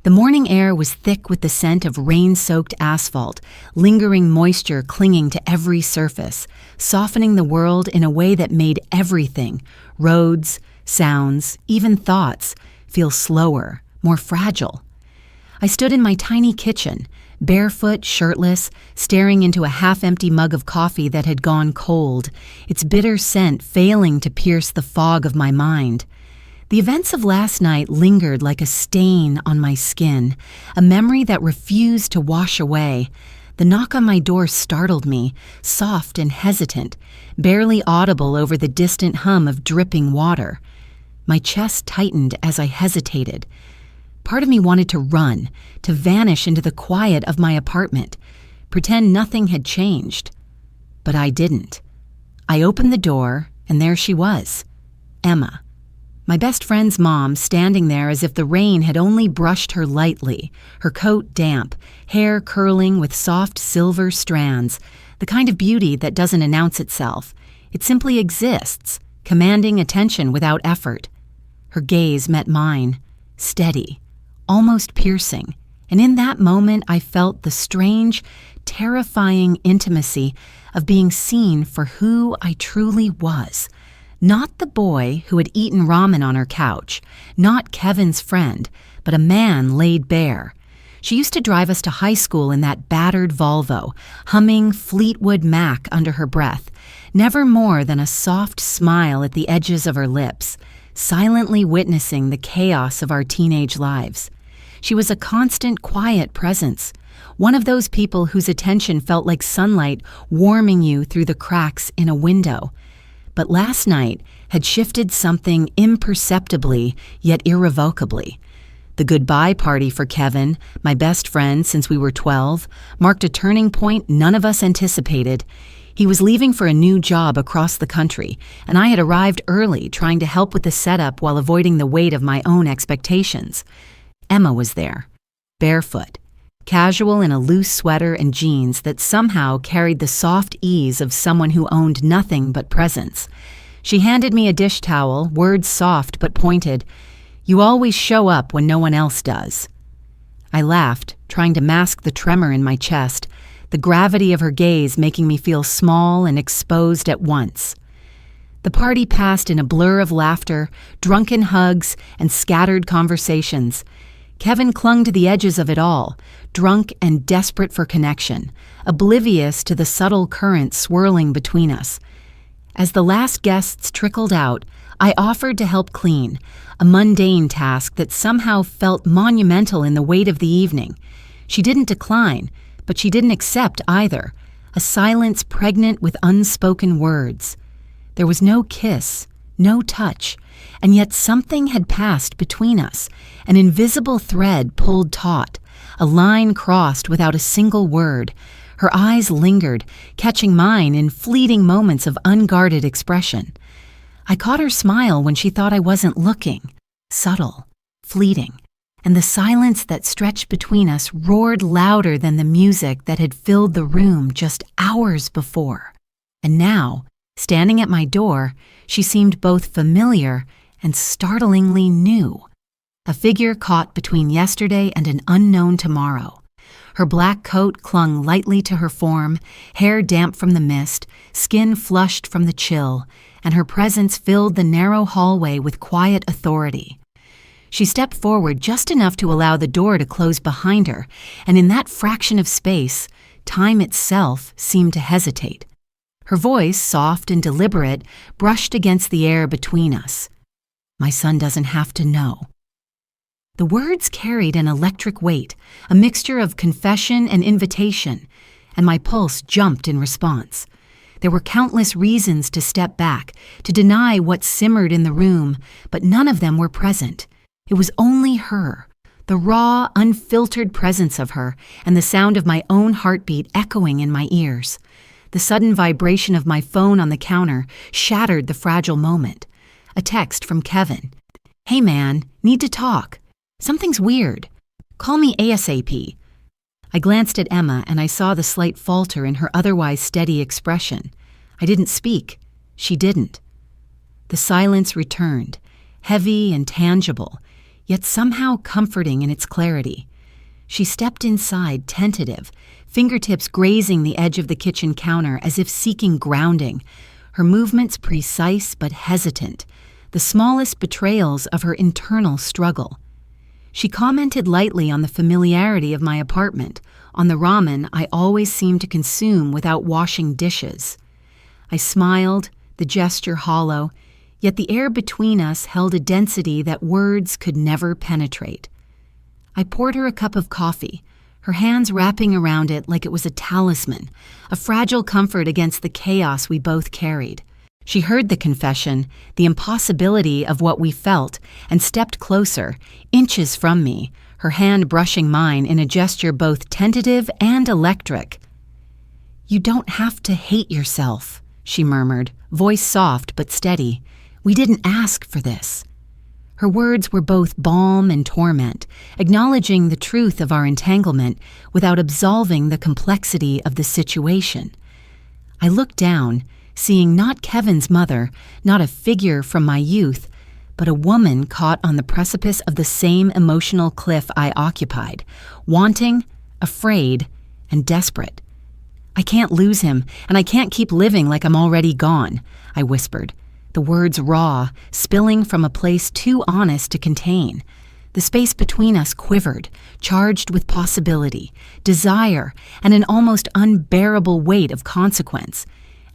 The morning air was thick with the scent of rain-soaked asphalt, lingering moisture clinging to every surface, softening the world in a way that made everything, roads, sounds, even thoughts, feel slower, more fragile. I stood in my tiny kitchen, barefoot, shirtless, staring into a half-empty mug of coffee that had gone cold, its bitter scent failing to pierce the fog of my mind. The events of last night lingered like a stain on my skin, a memory that refused to wash away. The knock on my door startled me, soft and hesitant, barely audible over the distant hum of dripping water. My chest tightened as I hesitated. Part of me wanted to run, to vanish into the quiet of my apartment, pretend nothing had changed. But I didn't. I opened the door, and there she was, Emma. My best friend's mom, standing there as if the rain had only brushed her lightly, her coat damp, hair curling with soft silver strands, the kind of beauty that doesn't announce itself. It simply exists, commanding attention without effort. Her gaze met mine, steady, almost piercing, and in that moment I felt the strange, terrifying intimacy of being seen for who I truly was. Not the boy who had eaten ramen on her couch, not Kevin's friend, but a man laid bare. She used to drive us to high school in that battered Volvo, humming Fleetwood Mac under her breath, never more than a soft smile at the edges of her lips, silently witnessing the chaos of our teenage lives. She was a constant, quiet presence, one of those people whose attention felt like sunlight warming you through the cracks in a window. But last night had shifted something imperceptibly yet irrevocably. The goodbye party for Kevin, my best friend since we were 12, marked a turning point none of us anticipated. He was leaving for a new job across the country, and I had arrived early trying to help with the setup while avoiding the weight of my own expectations. Emma was there, barefoot, casual in a loose sweater and jeans that somehow carried the soft ease of someone who owned nothing but presence. She handed me a dish towel, words soft but pointed. "You always show up when no one else does." I laughed, trying to mask the tremor in my chest, the gravity of her gaze making me feel small and exposed at once. The party passed in a blur of laughter, drunken hugs, and scattered conversations. Kevin clung to the edges of it all, drunk and desperate for connection, oblivious to the subtle current swirling between us. As the last guests trickled out, I offered to help clean, a mundane task that somehow felt monumental in the weight of the evening. She didn't decline, but she didn't accept either, a silence pregnant with unspoken words. There was no kiss, no touch, and yet something had passed between us, an invisible thread pulled taut, a line crossed without a single word. Her eyes lingered, catching mine in fleeting moments of unguarded expression. I caught her smile when she thought I wasn't looking, subtle, fleeting, and the silence that stretched between us roared louder than the music that had filled the room just hours before. And now, standing at my door, she seemed both familiar and startlingly new. A figure caught between yesterday and an unknown tomorrow. Her black coat clung lightly to her form, hair damp from the mist, skin flushed from the chill, and her presence filled the narrow hallway with quiet authority. She stepped forward just enough to allow the door to close behind her, and in that fraction of space, time itself seemed to hesitate. Her voice, soft and deliberate, brushed against the air between us. "My son doesn't have to know." The words carried an electric weight, a mixture of confession and invitation, and my pulse jumped in response. There were countless reasons to step back, to deny what simmered in the room, but none of them were present. It was only her, the raw, unfiltered presence of her, and the sound of my own heartbeat echoing in my ears. The sudden vibration of my phone on the counter shattered the fragile moment. A text from Kevin. "Hey man, need to talk. Something's weird. Call me ASAP." I glanced at Emma and I saw the slight falter in her otherwise steady expression. I didn't speak. She didn't. The silence returned, heavy and tangible, yet somehow comforting in its clarity. She stepped inside, tentative, fingertips grazing the edge of the kitchen counter as if seeking grounding, her movements precise but hesitant, the smallest betrayals of her internal struggle. She commented lightly on the familiarity of my apartment, on the ramen I always seemed to consume without washing dishes. I smiled, the gesture hollow, yet the air between us held a density that words could never penetrate. I poured her a cup of coffee, her hands wrapping around it like it was a talisman, a fragile comfort against the chaos we both carried. She heard the confession, the impossibility of what we felt, and stepped closer, inches from me, her hand brushing mine in a gesture both tentative and electric. "You don't have to hate yourself," she murmured, voice soft but steady. "We didn't ask for this." Her words were both balm and torment, acknowledging the truth of our entanglement without absolving the complexity of the situation. I looked down, seeing not Kevin's mother, not a figure from my youth, but a woman caught on the precipice of the same emotional cliff I occupied, wanting, afraid, and desperate. "I can't lose him, and I can't keep living like I'm already gone," I whispered, the words raw, spilling from a place too honest to contain. The space between us quivered, charged with possibility, desire, and an almost unbearable weight of consequence.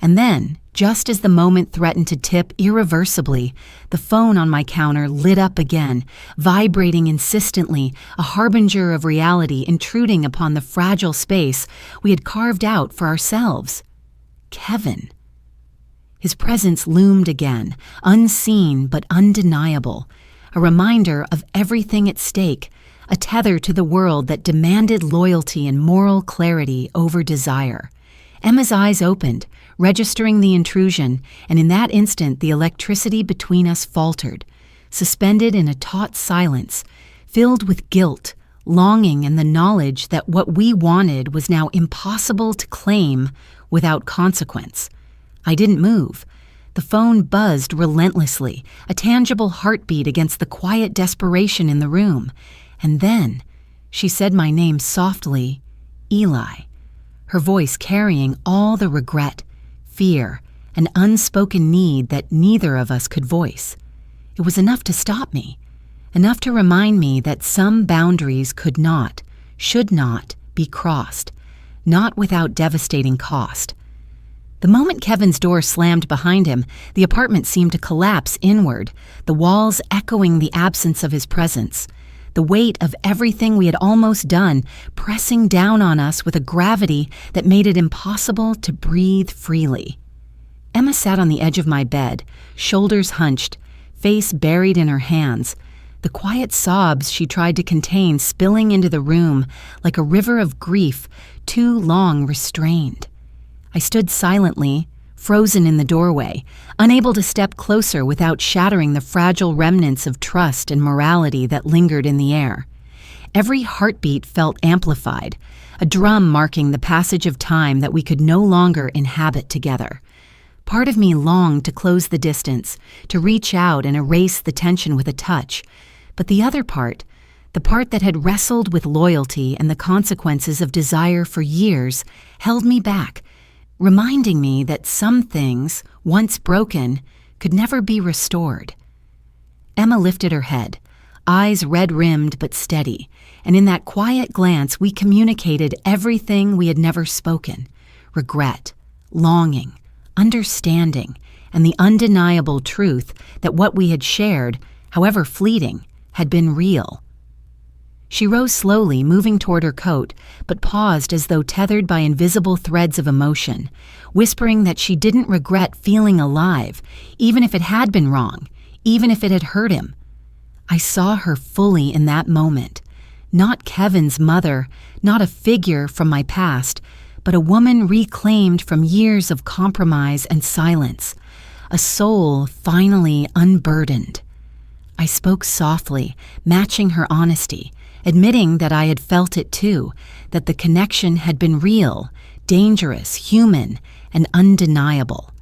And then, just as the moment threatened to tip irreversibly, the phone on my counter lit up again, vibrating insistently, a harbinger of reality intruding upon the fragile space we had carved out for ourselves. Kevin. His presence loomed again, unseen but undeniable, a reminder of everything at stake, a tether to the world that demanded loyalty and moral clarity over desire. Emma's eyes opened, registering the intrusion, and in that instant the electricity between us faltered, suspended in a taut silence, filled with guilt, longing, and the knowledge that what we wanted was now impossible to claim without consequence. I didn't move. The phone buzzed relentlessly, a tangible heartbeat against the quiet desperation in the room. And then she said my name softly, Eli, her voice carrying all the regret, fear, and unspoken need that neither of us could voice. It was enough to stop me, enough to remind me that some boundaries could not, should not, be crossed, not without devastating cost. The moment Kevin's door slammed behind him, the apartment seemed to collapse inward, the walls echoing the absence of his presence, the weight of everything we had almost done pressing down on us with a gravity that made it impossible to breathe freely. Emma sat on the edge of my bed, shoulders hunched, face buried in her hands, the quiet sobs she tried to contain spilling into the room like a river of grief too long restrained. I stood silently, frozen in the doorway, unable to step closer without shattering the fragile remnants of trust and morality that lingered in the air. Every heartbeat felt amplified, a drum marking the passage of time that we could no longer inhabit together. Part of me longed to close the distance, to reach out and erase the tension with a touch, but the other part, the part that had wrestled with loyalty and the consequences of desire for years, held me back, reminding me that some things, once broken, could never be restored. Emma lifted her head, eyes red-rimmed but steady, and in that quiet glance we communicated everything we had never spoken: regret, longing, understanding, and the undeniable truth that what we had shared, however fleeting, had been real. She rose slowly, moving toward her coat, but paused as though tethered by invisible threads of emotion, whispering that she didn't regret feeling alive, even if it had been wrong, even if it had hurt him. I saw her fully in that moment. Not Kevin's mother, not a figure from my past, but a woman reclaimed from years of compromise and silence, a soul finally unburdened. I spoke softly, matching her honesty, admitting that I had felt it too, that the connection had been real, dangerous, human, and undeniable.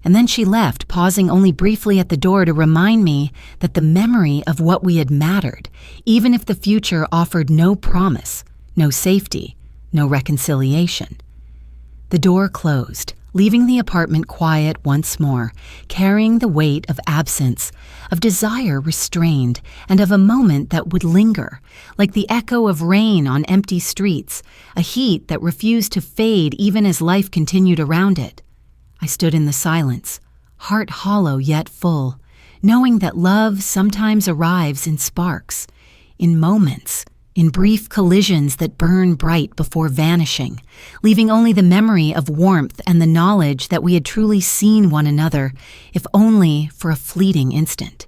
And then she left, pausing only briefly at the door to remind me that the memory of what we had mattered, even if the future offered no promise, no safety, no reconciliation. The door closed, leaving the apartment quiet once more, carrying the weight of absence, of desire restrained, and of a moment that would linger, like the echo of rain on empty streets, a heat that refused to fade even as life continued around it. I stood in the silence, heart hollow yet full, knowing that love sometimes arrives in sparks, in moments, in brief collisions that burn bright before vanishing, leaving only the memory of warmth and the knowledge that we had truly seen one another, if only for a fleeting instant.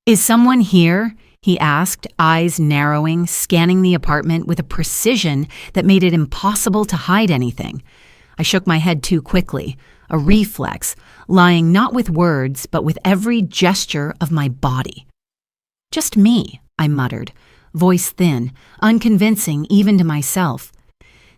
"Is someone here?" he asked, eyes narrowing, scanning the apartment with a precision that made it impossible to hide anything. I shook my head too quickly, a reflex, lying not with words, but with every gesture of my body. "Just me," I muttered, voice thin, unconvincing even to myself.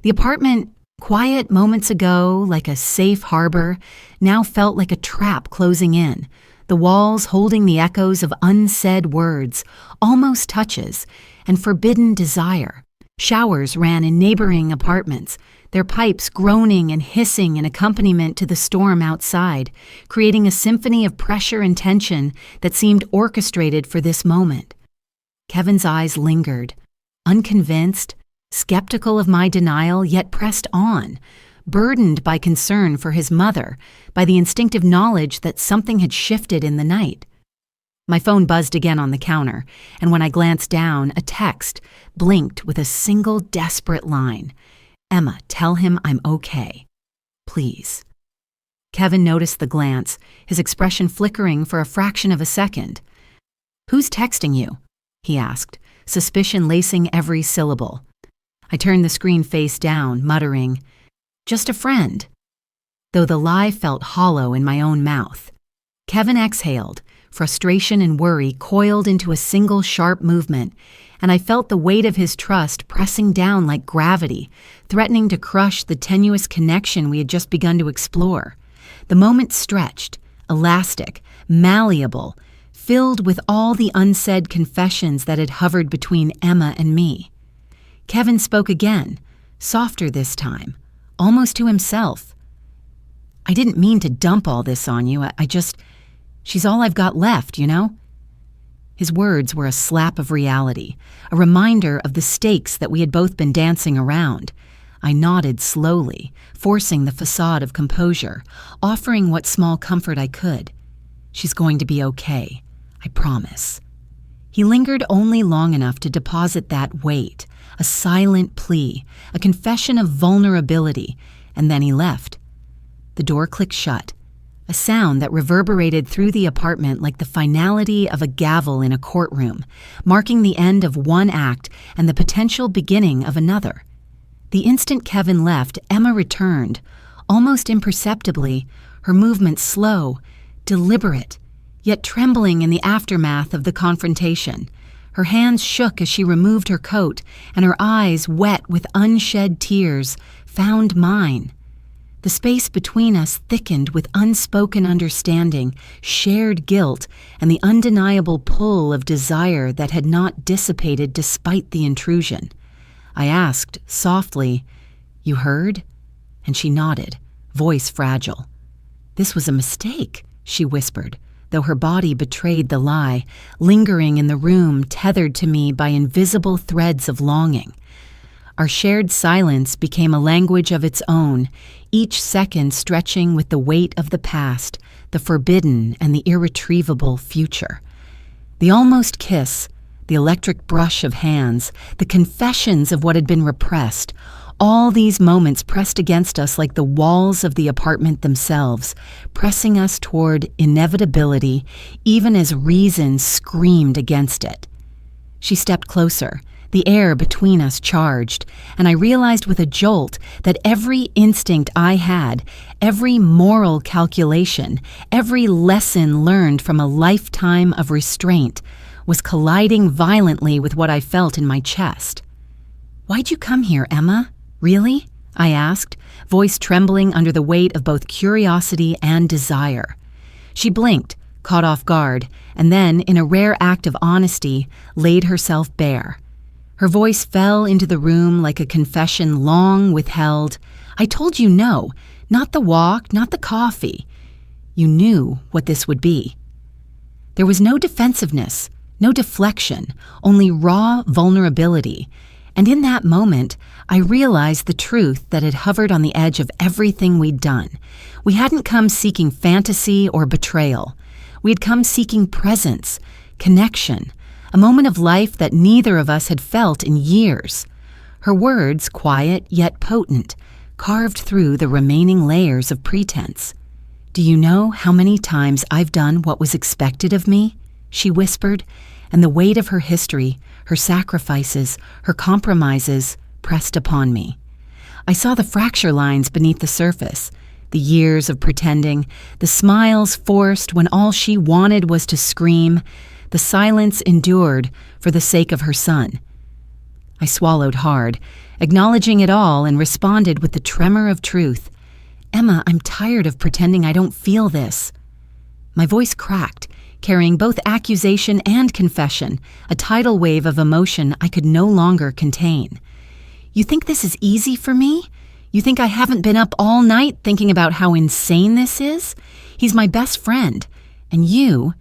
The apartment, quiet moments ago like a safe harbor, now felt like a trap closing in, the walls holding the echoes of unsaid words, almost touches, and forbidden desire. Showers ran in neighboring apartments, their pipes groaning and hissing in accompaniment to the storm outside, creating a symphony of pressure and tension that seemed orchestrated for this moment. Kevin's eyes lingered, unconvinced, skeptical of my denial, yet pressed on, burdened by concern for his mother, by the instinctive knowledge that something had shifted in the night. My phone buzzed again on the counter, and when I glanced down, a text blinked with a single desperate line. "Emma, tell him I'm okay. Please." Kevin noticed the glance, his expression flickering for a fraction of a second. "Who's texting you?" he asked, suspicion lacing every syllable. I turned the screen face down, muttering, "Just a friend," though the lie felt hollow in my own mouth. Kevin exhaled, frustration and worry coiled into a single sharp movement, and I felt the weight of his trust pressing down like gravity, threatening to crush the tenuous connection we had just begun to explore. The moment stretched, elastic, malleable, filled with all the unsaid confessions that had hovered between Emma and me. Kevin spoke again, softer this time, almost to himself. "I didn't mean to dump all this on you. She's all I've got left, you know?" His words were a slap of reality, a reminder of the stakes that we had both been dancing around. I nodded slowly, forcing the facade of composure, offering what small comfort I could. "She's going to be okay, I promise." He lingered only long enough to deposit that weight, a silent plea, a confession of vulnerability, and then he left. The door clicked shut, a sound that reverberated through the apartment like the finality of a gavel in a courtroom, marking the end of one act and the potential beginning of another. The instant Kevin left, Emma returned, almost imperceptibly, her movements slow, deliberate, yet trembling in the aftermath of the confrontation. Her hands shook as she removed her coat, and her eyes, wet with unshed tears, found mine. The space between us thickened with unspoken understanding, shared guilt, and the undeniable pull of desire that had not dissipated despite the intrusion. I asked, softly, "You heard?" And she nodded, voice fragile. "This was a mistake," she whispered, though her body betrayed the lie, lingering in the room tethered to me by invisible threads of longing. Our shared silence became a language of its own, each second stretching with the weight of the past, the forbidden and the irretrievable future. The almost kiss, the electric brush of hands, the confessions of what had been repressed, all these moments pressed against us like the walls of the apartment themselves, pressing us toward inevitability even as reason screamed against it. She stepped closer, the air between us charged, and I realized with a jolt that every instinct I had, every moral calculation, every lesson learned from a lifetime of restraint was colliding violently with what I felt in my chest. "Why'd you come here, Emma? Really?" I asked, voice trembling under the weight of both curiosity and desire. She blinked, caught off guard, and then, in a rare act of honesty, laid herself bare. Her voice fell into the room like a confession long withheld. I told you no, not the walk, not the coffee. You knew what this would be. There was no defensiveness, no deflection, only raw vulnerability. And in that moment, I realized the truth that had hovered on the edge of everything we'd done. We hadn't come seeking fantasy or betrayal. We had come seeking presence, connection, a moment of life that neither of us had felt in years. Her words, quiet yet potent, carved through the remaining layers of pretense. "Do you know how many times I've done what was expected of me?" she whispered, and the weight of her history, her sacrifices, her compromises pressed upon me. I saw the fracture lines beneath the surface, the years of pretending, the smiles forced when all she wanted was to scream, the silence endured for the sake of her son. I swallowed hard, acknowledging it all, and responded with the tremor of truth. "Emma, I'm tired of pretending I don't feel this." My voice cracked, carrying both accusation and confession, a tidal wave of emotion I could no longer contain. "You think this is easy for me? You think I haven't been up all night thinking about how insane this is? He's my best friend, and you're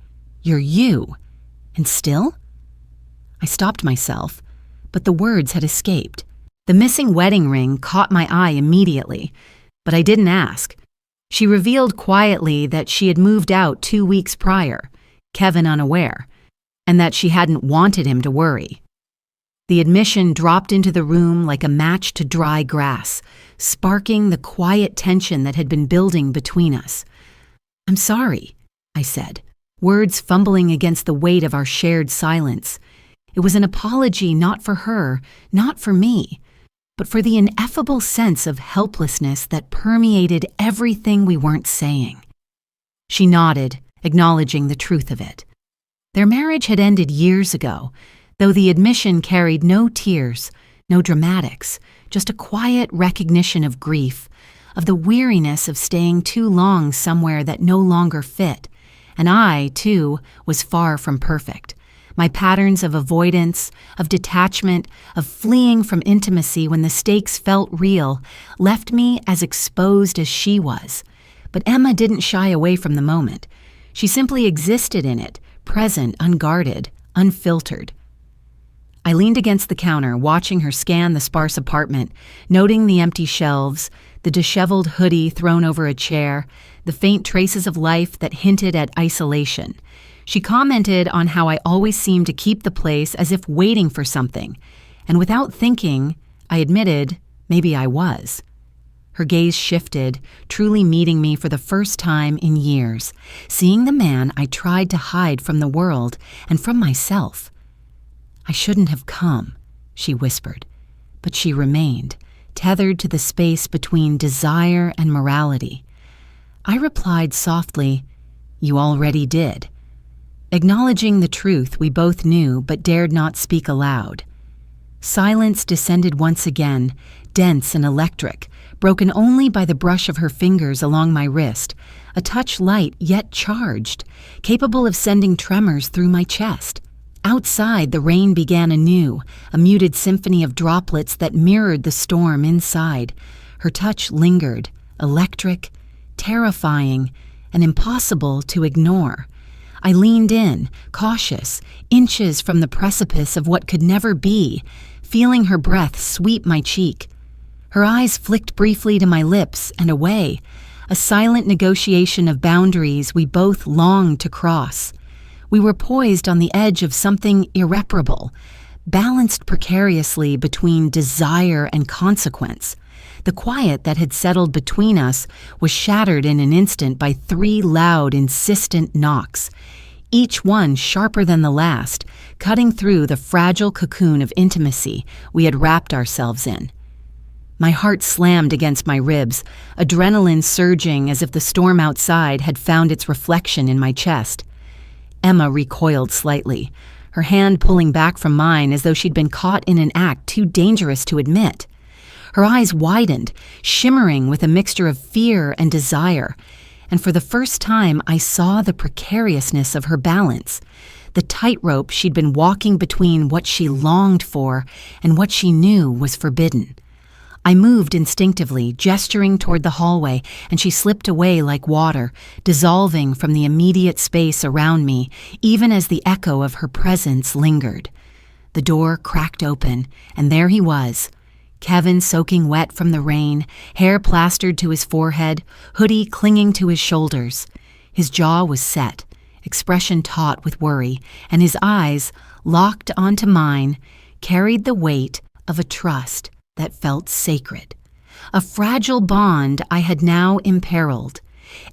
you. And still?" I stopped myself, but the words had escaped. The missing wedding ring caught my eye immediately, but I didn't ask. She revealed quietly that she had moved out 2 weeks prior, Kevin unaware, and that she hadn't wanted him to worry. The admission dropped into the room like a match to dry grass, sparking the quiet tension that had been building between us. "I'm sorry," I said, words fumbling against the weight of our shared silence. It was an apology not for her, not for me, but for the ineffable sense of helplessness that permeated everything we weren't saying. She nodded, acknowledging the truth of it. Their marriage had ended years ago, though the admission carried no tears, no dramatics, just a quiet recognition of grief, of the weariness of staying too long somewhere that no longer fit. And I, too, was far from perfect. My patterns of avoidance, of detachment, of fleeing from intimacy when the stakes felt real, left me as exposed as she was. But Emma didn't shy away from the moment. She simply existed in it, present, unguarded, unfiltered. I leaned against the counter, watching her scan the sparse apartment, noting the empty shelves, the disheveled hoodie thrown over a chair, the faint traces of life that hinted at isolation. She commented on how I always seemed to keep the place as if waiting for something, and without thinking, I admitted maybe I was. Her gaze shifted, truly meeting me for the first time in years, seeing the man I tried to hide from the world and from myself. "I shouldn't have come," she whispered, but she remained, tethered to the space between desire and morality. I replied softly, "You already did," acknowledging the truth we both knew but dared not speak aloud. Silence descended once again, dense and electric, broken only by the brush of her fingers along my wrist, a touch light yet charged, capable of sending tremors through my chest. Outside, the rain began anew, a muted symphony of droplets that mirrored the storm inside. Her touch lingered, electric, terrifying, and impossible to ignore. I leaned in, cautious, inches from the precipice of what could never be, feeling her breath sweep my cheek. Her eyes flicked briefly to my lips and away, a silent negotiation of boundaries we both longed to cross. We were poised on the edge of something irreparable, balanced precariously between desire and consequence. The quiet that had settled between us was shattered in an instant by 3 loud, insistent knocks, each one sharper than the last, cutting through the fragile cocoon of intimacy we had wrapped ourselves in. My heart slammed against my ribs, adrenaline surging as if the storm outside had found its reflection in my chest. Emma recoiled slightly, her hand pulling back from mine as though she'd been caught in an act too dangerous to admit. Her eyes widened, shimmering with a mixture of fear and desire, and for the first time I saw the precariousness of her balance, the tightrope she'd been walking between what she longed for and what she knew was forbidden. I moved instinctively, gesturing toward the hallway, and she slipped away like water, dissolving from the immediate space around me, even as the echo of her presence lingered. The door cracked open, and there he was, Kevin soaking wet from the rain, hair plastered to his forehead, hoodie clinging to his shoulders. His jaw was set, expression taut with worry, and his eyes, locked onto mine, carried the weight of a trust that felt sacred. A fragile bond I had now imperiled.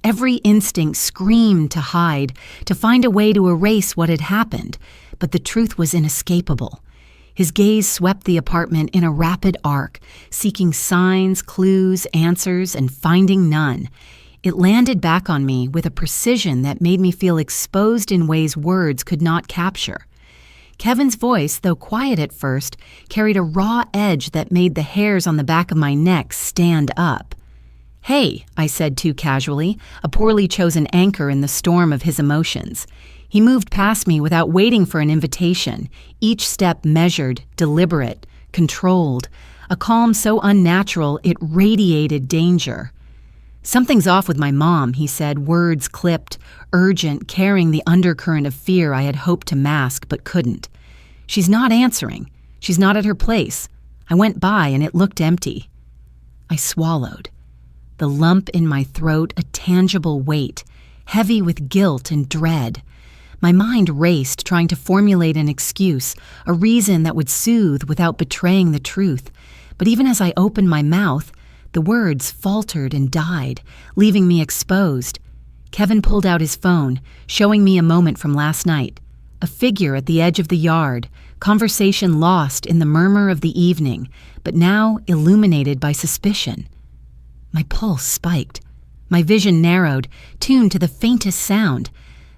Every instinct screamed to hide, to find a way to erase what had happened, but the truth was inescapable. His gaze swept the apartment in a rapid arc, seeking signs, clues, answers, and finding none. It landed back on me with a precision that made me feel exposed in ways words could not capture. Kevin's voice, though quiet at first, carried a raw edge that made the hairs on the back of my neck stand up. "Hey," I said too casually, a poorly chosen anchor in the storm of his emotions. He moved past me without waiting for an invitation, each step measured, deliberate, controlled, a calm so unnatural it radiated danger. "Something's off with my mom," he said, words clipped, urgent, carrying the undercurrent of fear I had hoped to mask but couldn't. "She's not answering. She's not at her place. I went by and it looked empty." I swallowed. The lump in my throat a tangible weight, heavy with guilt and dread. My mind raced, trying to formulate an excuse, a reason that would soothe without betraying the truth. But even as I opened my mouth, the words faltered and died, leaving me exposed. Kevin pulled out his phone, showing me a moment from last night. A figure at the edge of the yard, conversation lost in the murmur of the evening, but now illuminated by suspicion. My pulse spiked. My vision narrowed, tuned to the faintest sound.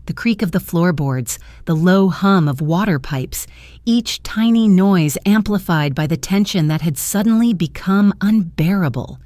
The creak of the floorboards, the low hum of water pipes, each tiny noise amplified by the tension that had suddenly become unbearable.